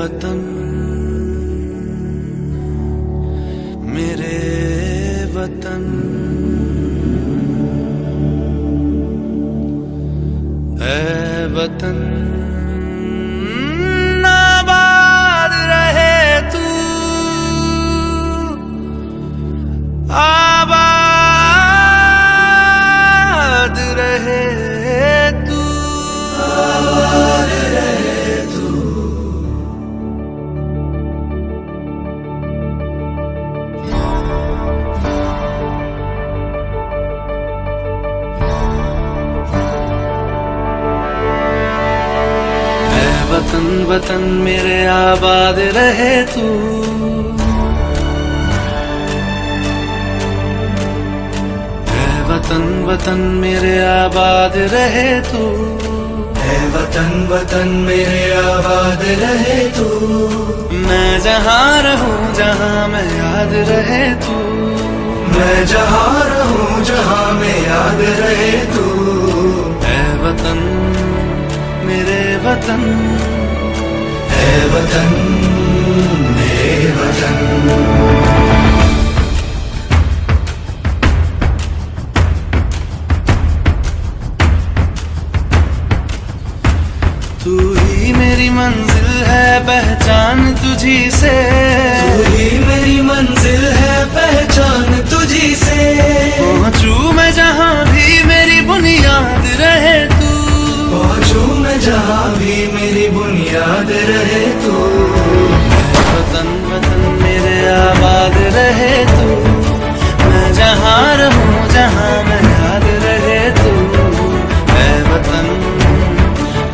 वतन मेरे वतन ऐ वतन आबाद रहे तू आबाद रहे तू आबाद रहे तू। वतन वतन मेरे आबाद रहे तू ऐ वतन वतन मेरे आबाद रहे तू ऐ वतन वतन मेरे आबाद रहे तू। मैं जहाँ रहूं जहाँ मैं याद रहे तू मैं जहाँ रहूं जहाँ मैं याद रहे तू ऐ वतन मेरे वतन ऐ वतन मेरे वतन। तू ही मेरी मंजिल है पहचान तुझी से तू ही मेरी मंजिल है पहचान तुझी से। पहुँचूं मैं जहाँ भी मेरी बुनियाद रहे तू पहुँचूं मैं जहाँ भी मेरी बुनियाद रहे तू वतन वतन मेरे आबाद रहे तू। मैं जहाँ रहूं जहाँ मैं याद रहे तू ऐ वतन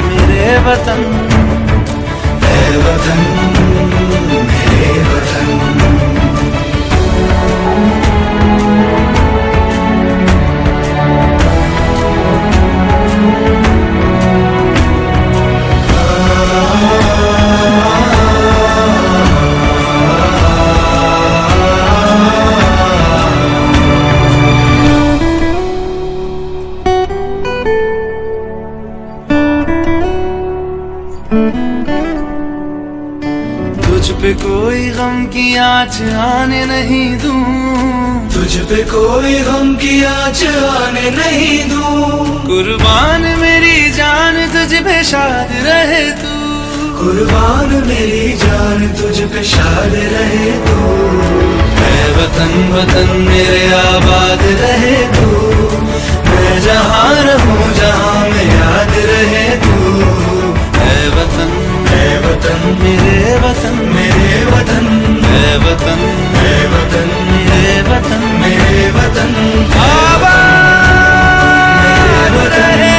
मेरे वतन ऐ वतन मेरे वतन। तुझ पे कोई गम की आँच आने नहीं दूं तुझ पे कोई गम की आँच आने नहीं दूं। कुर्बान मेरी जान तुझ पे शाद रहे तू कुर्बान मेरी जान तुझ पे शाद रहे तू ऐ वतन वतन मेरे आबाद रहे तू। मैं जहाँ रहूं जहाँ मैं याद रहे तू ऐ वतन मेरे वतन मेरे वतन ऐ वतन मेरे वतन मेरे वतन आबाद रहे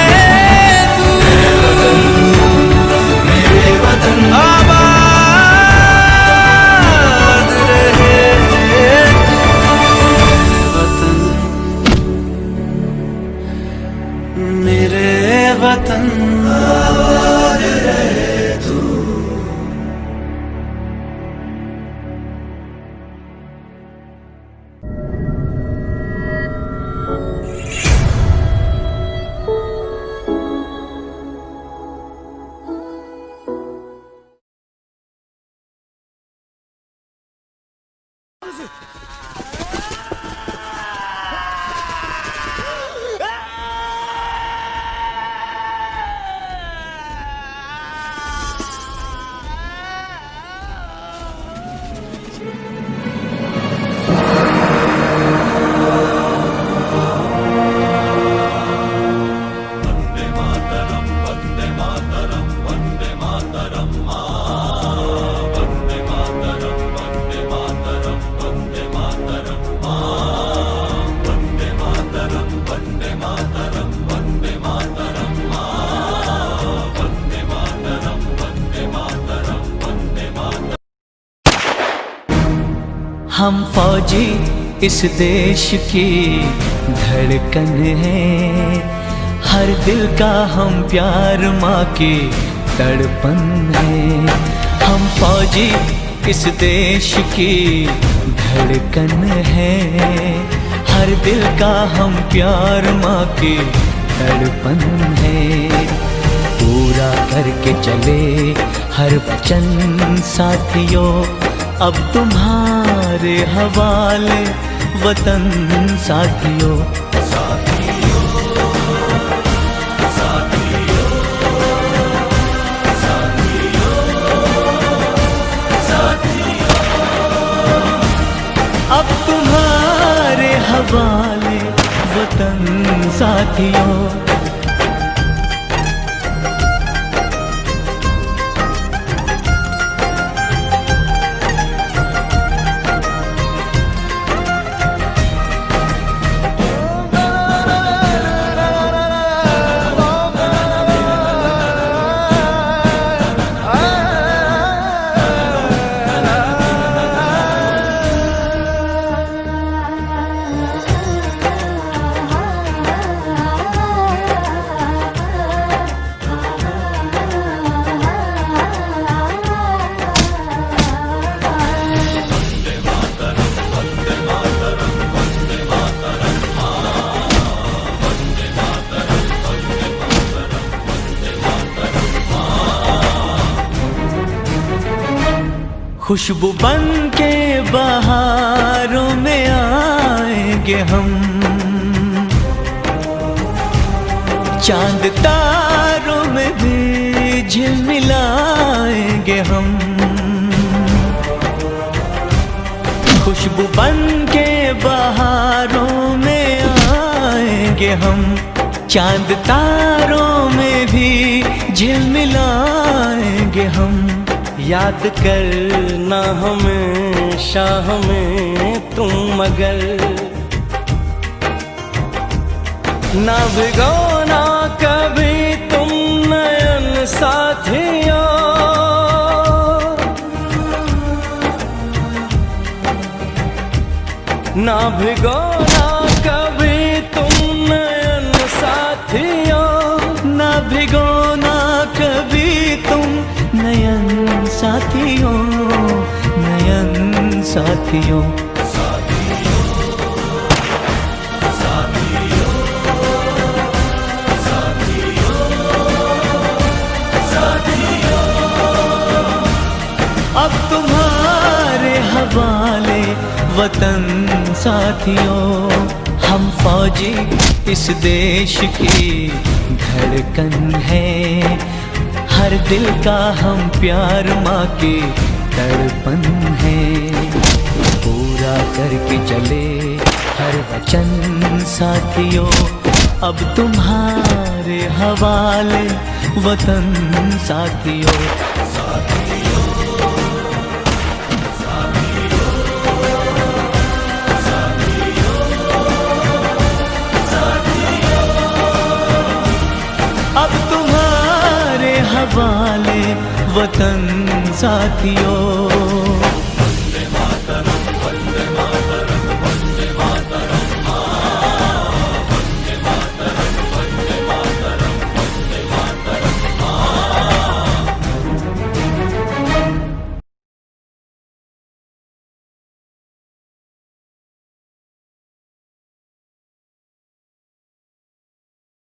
तू मेरे वतन आबाद रहे तू वतन मेरे वतन आबाद रहे तू। हम फौजी इस देश की धड़कन है हर दिल का हम प्यार माँ की तड़पन है। हम फौजी इस देश की धड़कन है हर दिल का हम प्यार माँ की तड़पन है। पूरा करके चले हर वचन साथियों अब तुम्हारे हवाले वतन साथियों। अब तुम्हारे हवाले वतन साथियों। खुशबू बन के बहारों में आएंगे हम, चांद तारों में भी झिलमिलाएंगे हम। खुशबू बन के बहारों में आएंगे हम, चांद तारों में भी झिलमिलाएंगे हम। याद करना हमेशा हमें तुम, मगर ना भिगोना कभी तुम नयन साथियों। ना भिगोना कभी तुम नयन साथियों। ना भिगोना कभी तुम नयन साथियों, नयन साथियों। अब तुम्हारे हवाले वतन साथियों। हम फौजी इस देश की धड़कन है, हर दिल का हम प्यार माँ के तड़पन है। पूरा करके चले हर वचन साथियों, अब तुम्हारे हवाले वतन साथियों। अब तुम्हारे हवाले वतन साथियों।